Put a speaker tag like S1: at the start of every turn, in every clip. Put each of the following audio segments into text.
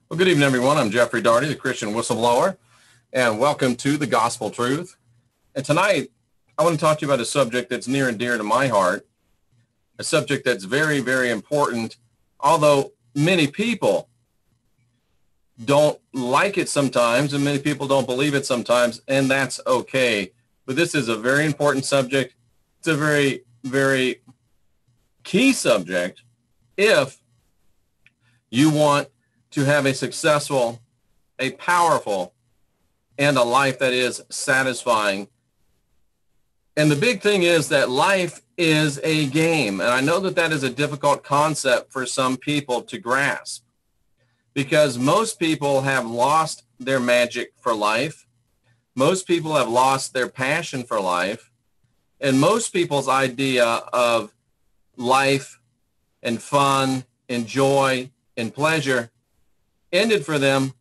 S1: Well, good evening, everyone. I'm Jeffrey Daugherty, the Christian Whistleblower, and welcome to the Gospel Truth. And tonight, I want to talk to you about a subject that's near and dear to my heart, a subject that's very, very important, although many people don't like it sometimes, and many people don't believe it sometimes, and that's okay. But this is a very important subject. It's a very, very key subject if you want to have a successful, a powerful, and a life that is satisfying. And the big thing is that life is a game. And I know that that is a difficult concept for some people to grasp because most people have lost their magic for life. Most people have lost their passion for life. And most people's idea of life and fun and joy and pleasure ended for them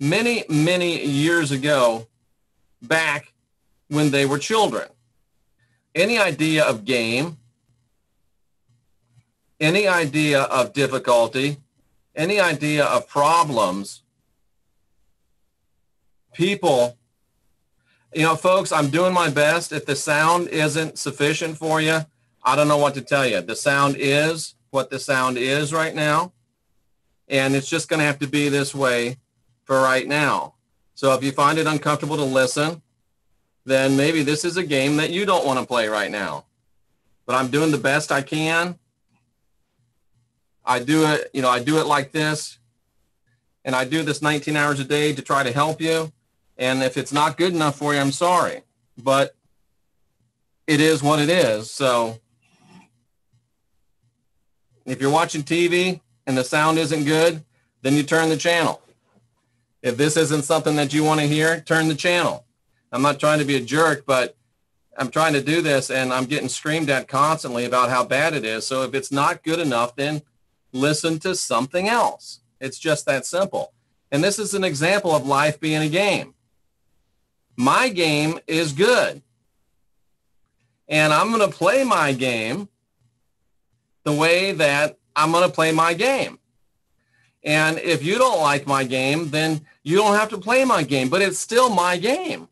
S1: many, many years ago, back when they were children. Any idea of game, any idea of difficulty, any idea of problems, people, folks, I'm doing my best. If the sound isn't sufficient for you, I don't know what to tell you. The sound is what the sound is right now. And it's just going to have to be this way for right now. So if you find it uncomfortable to listen, then maybe this is a game that you don't want to play right now. But I'm doing the best I can. I do it like this. And I do this 19 hours a day to try to help you. And if it's not good enough for you, I'm sorry. But it is what it is. So if you're watching TV and the sound isn't good, then you turn the channel. If this isn't something that you want to hear, turn the channel. I'm not trying to be a jerk, but I'm trying to do this, and I'm getting screamed at constantly about how bad it is. So if it's not good enough, then listen to something else. It's just that simple. And this is an example of life being a game. My game is good. And I'm going to play my game the way that I'm going to play my game. And if you don't like my game, then you don't have to play my game, but it's still my game.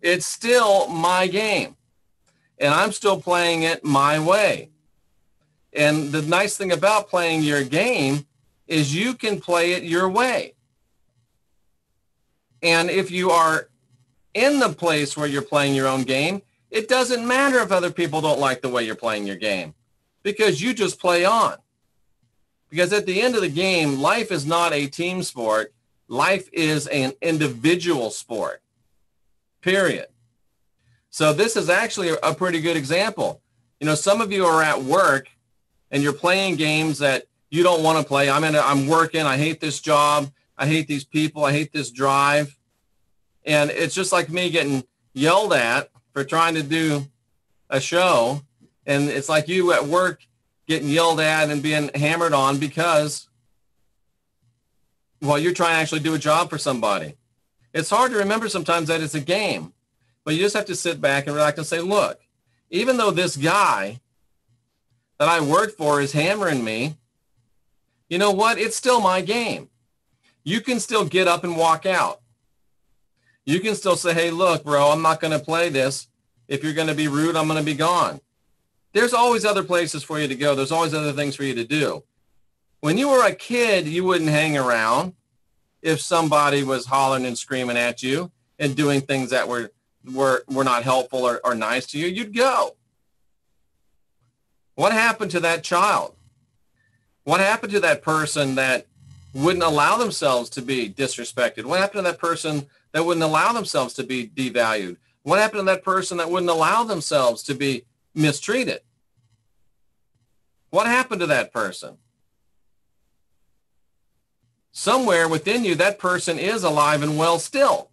S1: It's still my game. And I'm still playing it my way. And the nice thing about playing your game is you can play it your way. And if you are in the place where you're playing your own game, it doesn't matter if other people don't like the way you're playing your game, because you just play on. Because at the end of the game, life is not a team sport. Life is an individual sport, period. So this is actually a pretty good example. Some of you are at work and you're playing games that you don't want to play. I'm working. I hate this job. I hate these people. I hate this drive. And it's just like me getting yelled at for trying to do a show. And it's like you at work getting yelled at and being hammered on because, well, you're trying to actually do a job for somebody. It's hard to remember sometimes that it's a game, but you just have to sit back and relax and say, look, even though this guy that I work for is hammering me, you know what? It's still my game. You can still get up and walk out. You can still say, hey, look, bro, I'm not going to play this. If you're going to be rude, I'm going to be gone. There's always other places for you to go. There's always other things for you to do. When you were a kid, you wouldn't hang around if somebody was hollering and screaming at you and doing things that were not helpful or nice to you. You'd go. What happened to that child? What happened to that person that wouldn't allow themselves to be disrespected? What happened to that person that wouldn't allow themselves to be devalued? What happened to that person that wouldn't allow themselves to be mistreated? What happened to that person? Somewhere within you, that person is alive and well still.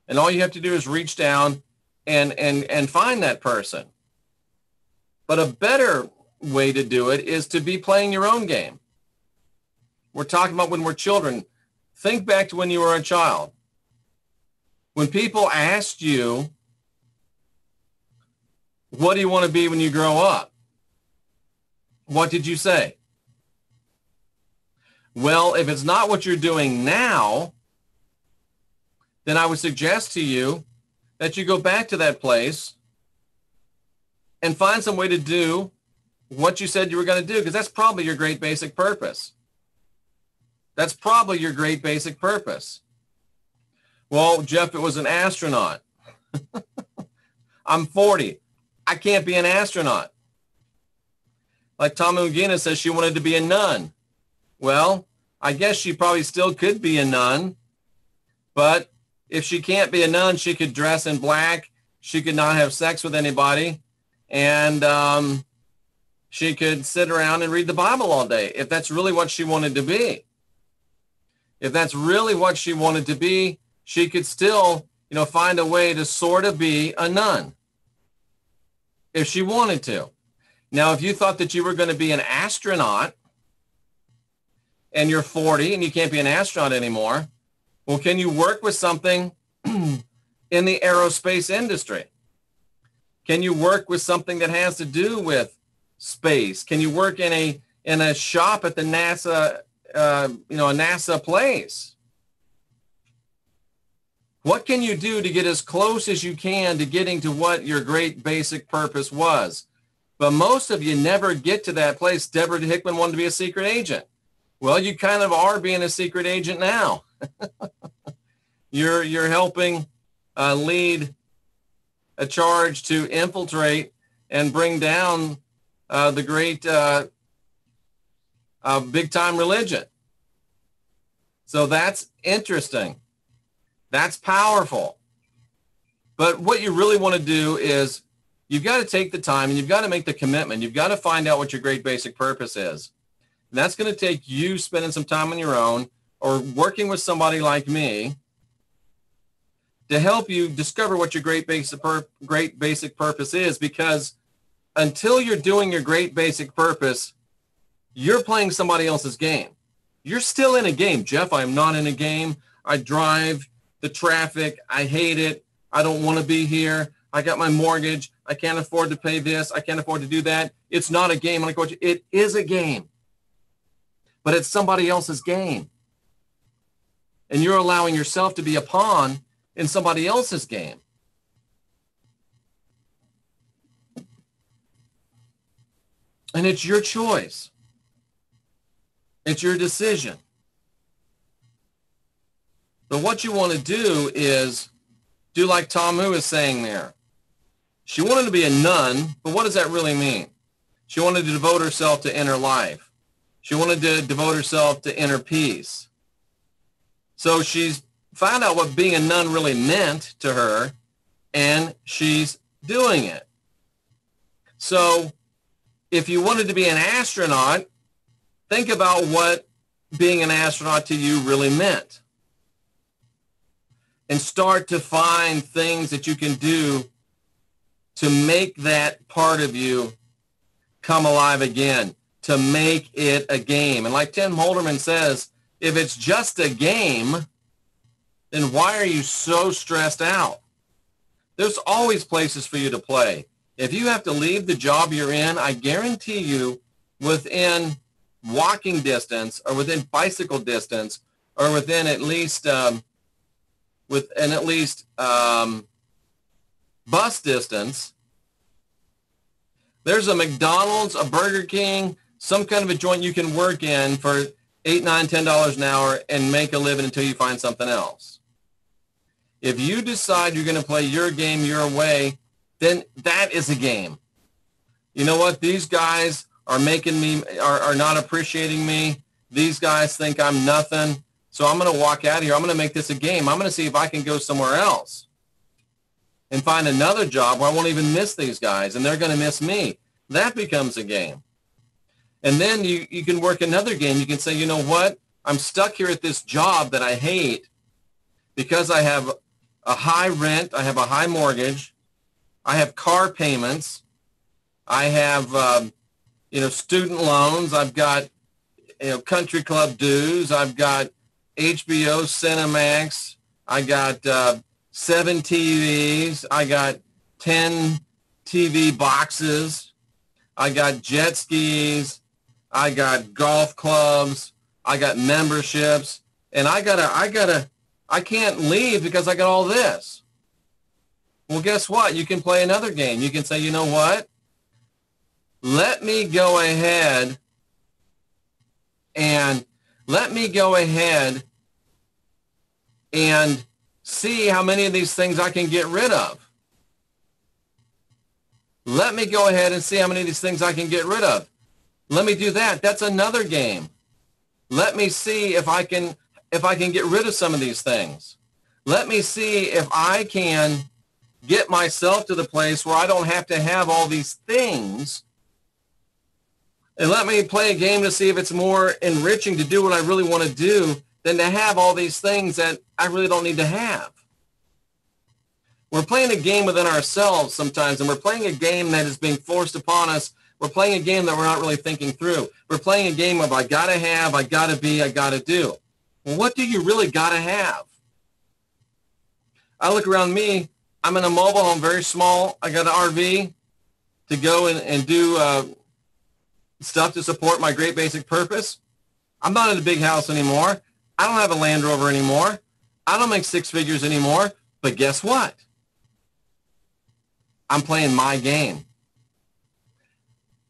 S1: And all you have to do is reach down and find that person. But a better way to do it is to be playing your own game. We're talking about when we're children. Think back to when you were a child. When people asked you, what do you want to be when you grow up? What did you say? Well, if it's not what you're doing now, then I would suggest to you that you go back to that place and find some way to do what you said you were going to do, because that's probably your great basic purpose. That's probably your great basic purpose. Well, Jeff, it was an astronaut. I'm 40. I can't be an astronaut. Like Tommy McGinnis says, she wanted to be a nun. Well, I guess she probably still could be a nun, but if she can't be a nun, she could dress in black. She could not have sex with anybody, and she could sit around and read the Bible all day if that's really what she wanted to be. If that's really what she wanted to be, she could still, find a way to sort of be a nun if she wanted to. Now, if you thought that you were going to be an astronaut and you're 40 and you can't be an astronaut anymore, well, can you work with something in the aerospace industry? Can you work with something that has to do with space? Can you work in a shop at the NASA, a NASA place? What can you do to get as close as you can to getting to what your great basic purpose was? But most of you never get to that place. Deborah Hickman wanted to be a secret agent. Well, you kind of are being a secret agent now. You're helping lead a charge to infiltrate and bring down the great big-time religion. So that's interesting. That's powerful. But what you really want to do is you've got to take the time and you've got to make the commitment. You've got to find out what your great basic purpose is. And that's going to take you spending some time on your own or working with somebody like me to help you discover what your great basic purpose is, because until you're doing your great basic purpose, you're playing somebody else's game. You're still in a game. Jeff, I am not in a game. I drive the traffic. I hate it. I don't want to be here. I got my mortgage. I can't afford to pay this. I can't afford to do that. It's not a game. I'm like, it is a game, but it's somebody else's game. And you're allowing yourself to be a pawn in somebody else's game. And it's your choice. It's your decision. But what you want to do is do like Tom Hu is saying there. She wanted to be a nun, but what does that really mean? She wanted to devote herself to inner life. She wanted to devote herself to inner peace. So she's found out what being a nun really meant to her, and she's doing it. So if you wanted to be an astronaut, think about what being an astronaut to you really meant. And start to find things that you can do to make that part of you come alive again, to make it a game. And like Tim Holderman says, if it's just a game, then why are you so stressed out? There's always places for you to play. If you have to leave the job you're in, I guarantee you within walking distance or within bicycle distance or within at least bus distance, there's a McDonald's, a Burger King, some kind of a joint you can work in for $8, $9, $10 an hour and make a living until you find something else. If you decide you're going to play your game your way, then that is a game. You know what? These guys are making me, are not appreciating me. These guys think I'm nothing. So I'm going to walk out of here. I'm going to make this a game. I'm going to see if I can go somewhere else and find another job where I won't even miss these guys and they're going to miss me. That becomes a game. And then you can work another game. You can say, you know what? I'm stuck here at this job that I hate because I have a high rent. I have a high mortgage. I have car payments. I have, student loans. I've got, country club dues. I've got HBO, Cinemax. I got 7 TVs. I got 10 TV boxes. I got jet skis. I got golf clubs. I got memberships, and I can't leave because I got all this. Well, guess what? You can play another game. You can say, you know what? Let me go ahead and see how many of these things I can get rid of. Let me go ahead and see how many of these things I can get rid of. Let me do that. That's another game. Let me see if I can get rid of some of these things. Let me see if I can get myself to the place where I don't have to have all these things. And let me play a game to see if it's more enriching to do what I really want to do than to have all these things that I really don't need to have. We're playing a game within ourselves sometimes, and we're playing a game that is being forced upon us. We're playing a game that we're not really thinking through. We're playing a game of I got to have, I got to be, I got to do. Well, what do you really got to have? I look around me. I'm in a mobile home, very small. I got an RV to go and do stuff to support my great basic purpose. I'm not in a big house anymore. I don't have a Land Rover anymore. I don't make six figures anymore. But guess what? I'm playing my game.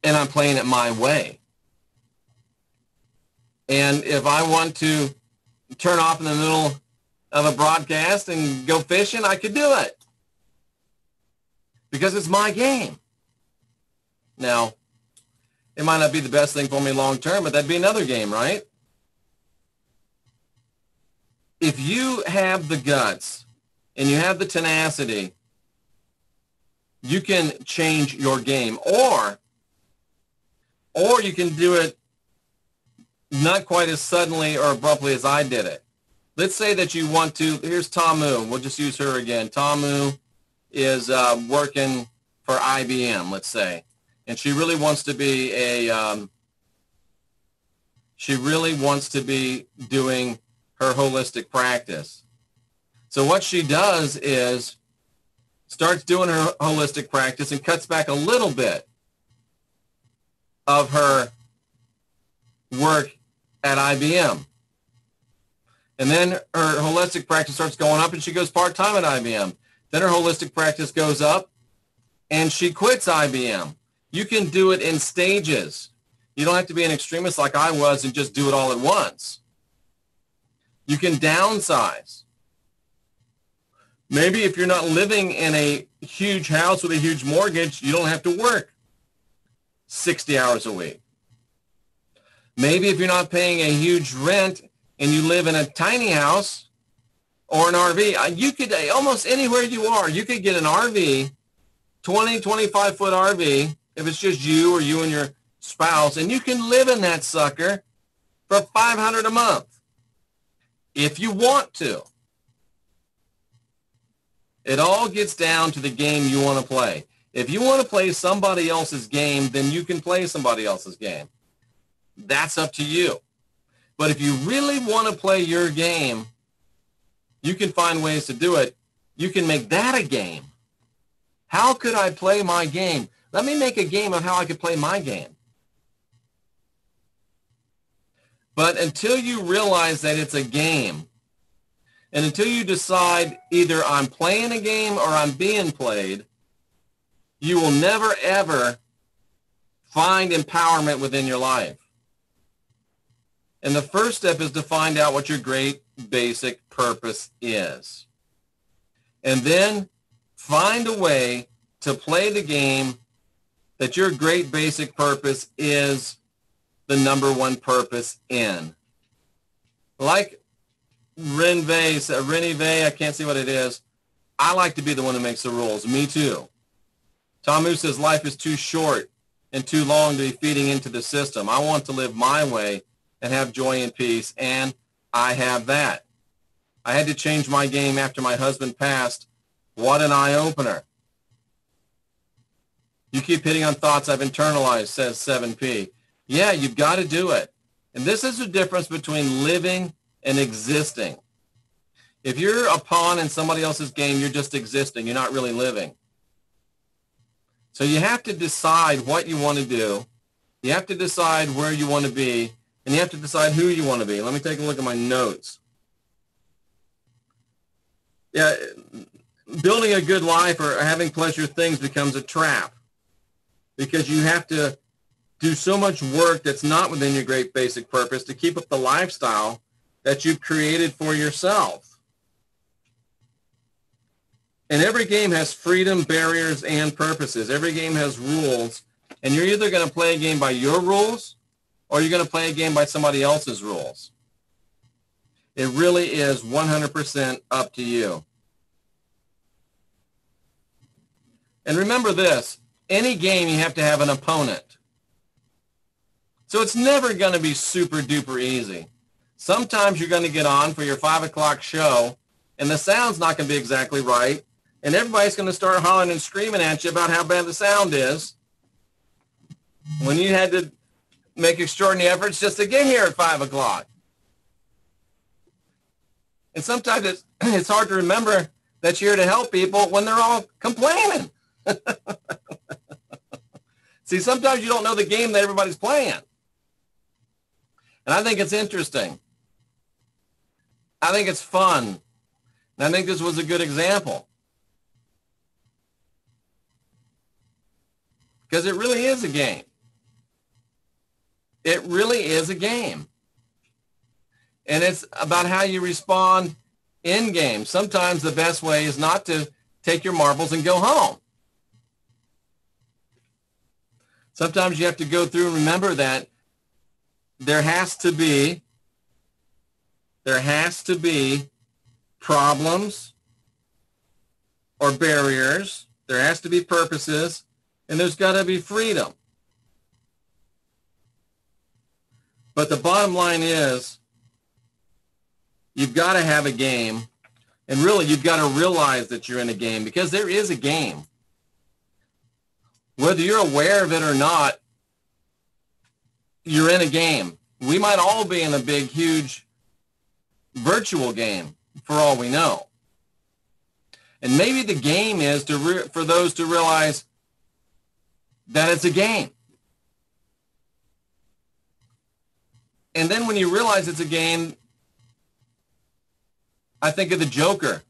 S1: And I'm playing it my way. And if I want to turn off in the middle of a broadcast and go fishing, I could do it. Because it's my game. Now, it might not be the best thing for me long term, but that'd be another game, right? If you have the guts and you have the tenacity, you can change your game. Or you can do it not quite as suddenly or abruptly as I did it. Let's say that you want to, here's Tamu. We'll just use her again. Tamu is working for IBM, let's say. And she really wants to be doing her holistic practice. So what she does is starts doing her holistic practice and cuts back a little bit of her work at IBM. And then her holistic practice starts going up and she goes part-time at IBM. Then her holistic practice goes up and she quits IBM. You can do it in stages. You don't have to be an extremist like I was and just do it all at once. You can downsize. Maybe if you're not living in a huge house with a huge mortgage, you don't have to work 60 hours a week. Maybe if you're not paying a huge rent and you live in a tiny house or an RV, you could, almost anywhere you are, you could get an RV, 20, 25-foot RV, if it's just you or you and your spouse, and you can live in that sucker for $500 a month if you want to. It all gets down to the game you want to play. If you want to play somebody else's game, then you can play somebody else's game. That's up to you. But if you really want to play your game, you can find ways to do it. You can make that a game. How could I play my game? Let me make a game of how I could play my game. But until you realize that it's a game, and until you decide either I'm playing a game or I'm being played, you will never, ever find empowerment within your life. And the first step is to find out what your great basic purpose is. And then find a way to play the game that your great basic purpose is the number one purpose in. Like Renee, I can't see what it is. I like to be the one who makes the rules. Me too. Tamu says life is too short and too long to be feeding into the system. I want to live my way and have joy and peace, and I have that. I had to change my game after my husband passed. What an eye-opener. You keep hitting on thoughts I've internalized, says 7P. Yeah, you've got to do it. And this is the difference between living and existing. If you're a pawn in somebody else's game, you're just existing. You're not really living. So you have to decide what you want to do. You have to decide where you want to be. And you have to decide who you want to be. Let me take a look at my notes. Yeah, building a good life or having pleasure things becomes a trap because you have to do so much work that's not within your great basic purpose to keep up the lifestyle that you've created for yourself. And every game has freedom, barriers, and purposes. Every game has rules, and you're either going to play a game by your rules or you're going to play a game by somebody else's rules. It really is 100% up to you. And remember this, any game you have to have an opponent. So it's never going to be super duper easy. Sometimes you're going to get on for your 5 o'clock show and the sound's not going to be exactly right. And everybody's going to start hollering and screaming at you about how bad the sound is when you had to make extraordinary efforts just to get here at 5 o'clock. And sometimes it's hard to remember that you're here to help people when they're all complaining. See, sometimes you don't know the game that everybody's playing. And I think it's interesting. I think it's fun. And I think this was a good example. Because it really is a game. It really is a game. And it's about how you respond in game. Sometimes the best way is not to take your marbles and go home. Sometimes you have to go through and remember that there has to be problems or barriers. There has to be purposes, and there's got to be freedom. But the bottom line is you've got to have a game, and really you've got to realize that you're in a game because there is a game. Whether you're aware of it or not, you're in a game. We might all be in a big, huge virtual game for all we know. And maybe the game is for those to realize that it's a game. And then when you realize it's a game, I think of the Joker.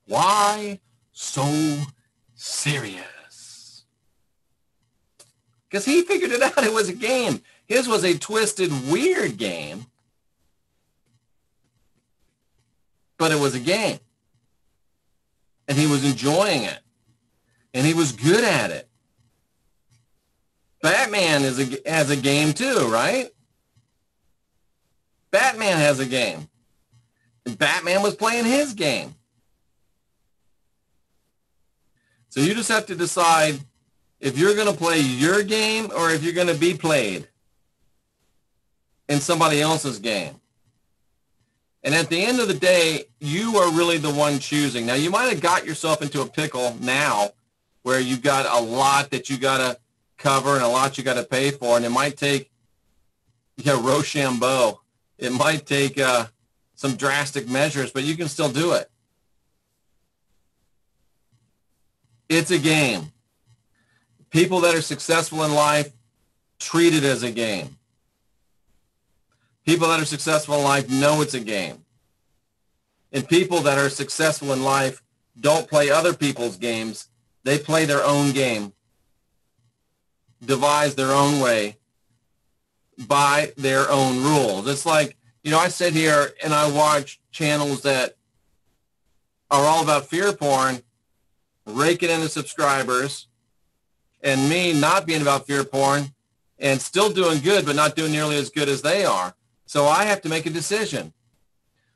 S1: Why so serious? Because he figured it out. It was a game. His was a twisted, weird game. But it was a game. And he was enjoying it. And he was good at it. Batman has a game too, right? Batman has a game. And Batman was playing his game. So you just have to decide if you're going to play your game or if you're going to be played in somebody else's game. And at the end of the day, you are really the one choosing. Now, you might have got yourself into a pickle now where you've got a lot that you got to cover and a lot you got to pay for, and it might take Rochambeau. It might take some drastic measures, but you can still do it. It's a game. People that are successful in life treat it as a game. People that are successful in life know it's a game. And people that are successful in life don't play other people's games. They play their own game, devise their own way, by their own rules. It's like, I sit here and I watch channels that are all about fear porn, raking in the subscribers, and me not being about fear porn and still doing good, but not doing nearly as good as they are. So I have to make a decision.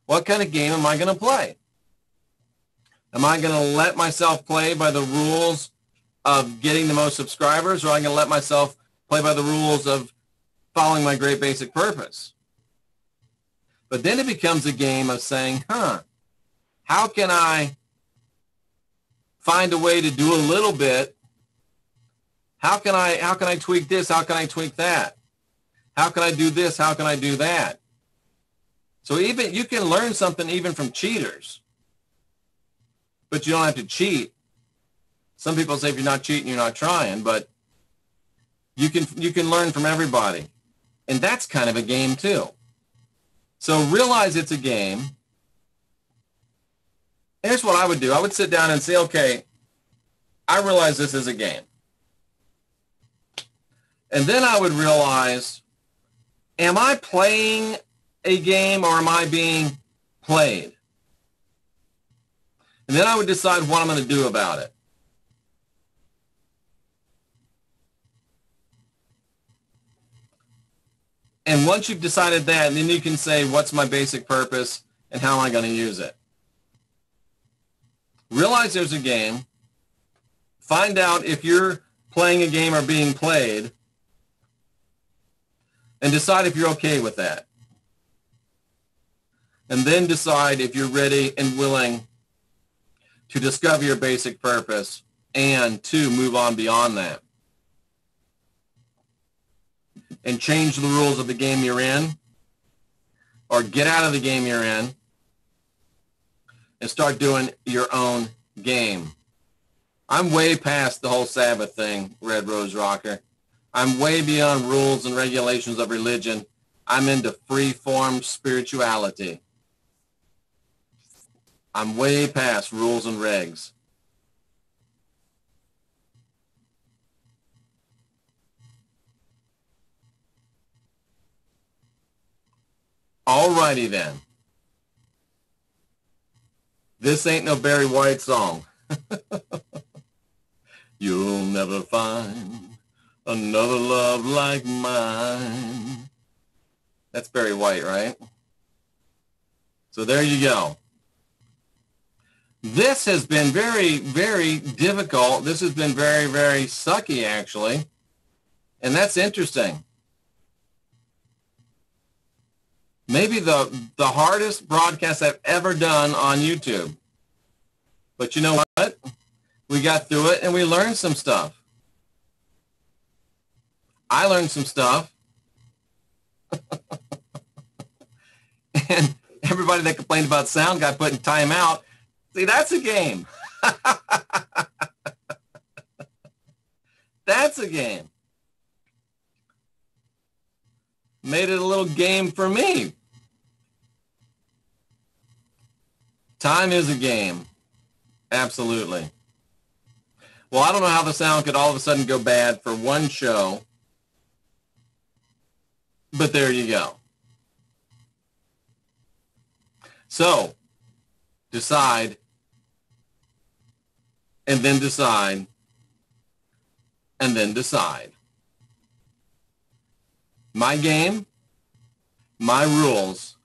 S1: What kind of game am I going to play? Am I going to let myself play by the rules of getting the most subscribers, or am I going to let myself play by the rules of following my great basic purpose? But then it becomes a game of saying, how can I find a way to do a little bit? How can I tweak this? How can I tweak that? How can I do this? How can I do that? So even you can learn something even from cheaters, but you don't have to cheat. Some people say if you're not cheating, you're not trying, but you can learn from everybody. And that's kind of a game too. So realize it's a game. Here's what I would do. I would sit down and say, okay, I realize this is a game. And then I would realize, am I playing a game or am I being played? And then I would decide what I'm going to do about it. And once you've decided that, then you can say, what's my basic purpose and how am I going to use it? Realize there's a game. Find out if you're playing a game or being played. And decide if you're okay with that. And then decide if you're ready and willing to discover your basic purpose and to move on beyond that. And change the rules of the game you're in, or get out of the game you're in and start doing your own game. I'm way past the whole Sabbath thing, Red Rose Rocker. I'm way beyond rules and regulations of religion. I'm into free-form spirituality. I'm way past rules and regs. Alrighty then. This ain't no Barry White song. You'll never find another love like mine. That's Barry White, right? So there you go. This has been very, very difficult. This has been very, very sucky, actually. And that's interesting. Maybe the hardest broadcast I've ever done on YouTube. But you know what? We got through it and we learned some stuff. I learned some stuff. And everybody that complained about sound got put in timeout. See, that's a game. That's a game. Made it a little game for me. Time is a game. Absolutely. Well, I don't know how the sound could all of a sudden go bad for one show, but there you go. So, decide, and then decide, and then decide. My game, my rules.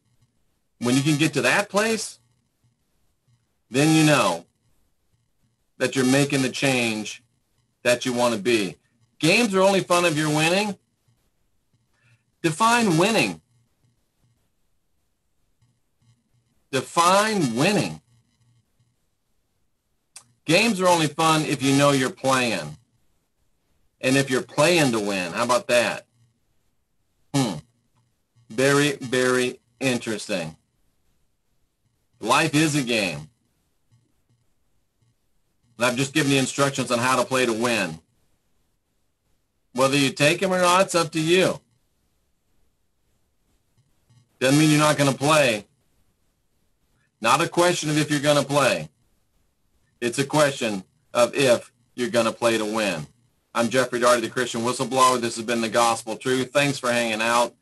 S1: When you can get to that place, then you know that you're making the change that you want to be. Games are only fun if you're winning. Define winning. Define winning. Games are only fun if you know you're playing. And if you're playing to win. How about that? Very, very interesting. Life is a game. And I've just given you instructions on how to play to win. Whether you take them or not, it's up to you. Doesn't mean you're not going to play. Not a question of if you're going to play. It's a question of if you're going to play to win. I'm Jeffrey Daugherty, the Christian Whistleblower. This has been The Gospel Truth. Thanks for hanging out.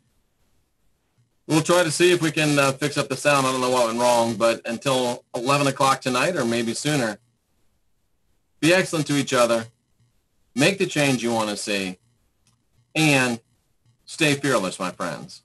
S1: We'll try to see if we can fix up the sound. I don't know what went wrong, but until 11 o'clock tonight or maybe sooner, be excellent to each other. Make the change you want to see. And stay fearless, my friends.